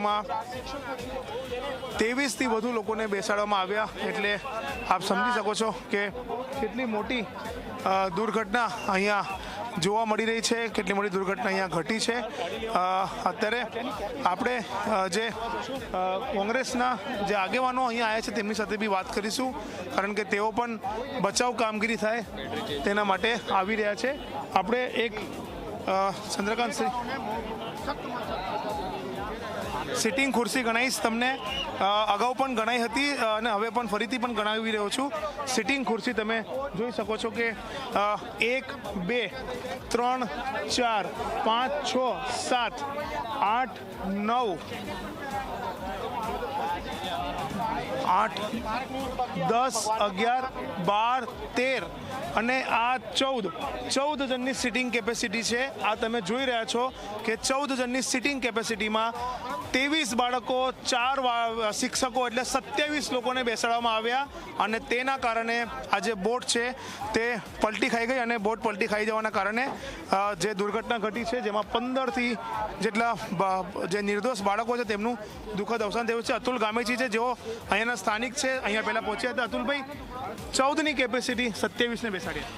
બોટમાં 23થી વધુ લોકોને બેસાડવામાં આવ્યા, એટલે આપ સમજી શકો છો કે કેટલી મોટી દુર્ઘટના અહીંયા જોવા મળી રહી છે, કેટલી મોટી દુર્ઘટના અહીંયા ઘટી છે। અત્યારે આપણે જે કોંગ્રેસના જે આગેવાનો અહીંયા આવ્યા છે તેમની સાથે બી વાત કરીશું, કારણ કે તેઓ પણ બચાવ કામગીરી થાય તેના માટે આવી રહ્યા છે। આપણે એક ચંદ્રકાંત સિટિંગ ખુરશી ગણાવીશ, તમને અગાઉ પણ ગણાઈ હતી અને હવે પણ ફરીથી પણ ગણાવી રહ્યો છું। સિટિંગ ખુરશી તમે જોઈ શકો છો કે 1 2 3 4 5 6 7 8 9 8 10 11 12 13 અને આ 14 જણની સિટિંગ કેપેસિટી છે। આ તમે જોઈ રહ્યા છો કે 14 જણની સિટિંગ કેપેસિટીમાં 23 બાળકો, 4 શિક્ષકો, એટલે 27 લોકોને બેસાડવામાં આવ્યા અને તેના કારણે આ જે બોટ છે તે પલટી ખાઈ ગઈ અને બોટ પલટી ખાઈ જવાના કારણે જે દુર્ઘટના ઘટી છે, જેમાં 15થી જેટલા જે નિર્દોષ બાળકો છે તેમનું દુઃખદ અવસાન થયું છે। અતુલ ગામેજી છે, જેઓ અહીંયાના સ્થાનિક છે, અહીંયા પહેલાં પહોંચ્યા હતા। અતુલભાઈ, 14ની કેપેસિટી 27ને બેસાડ્યા।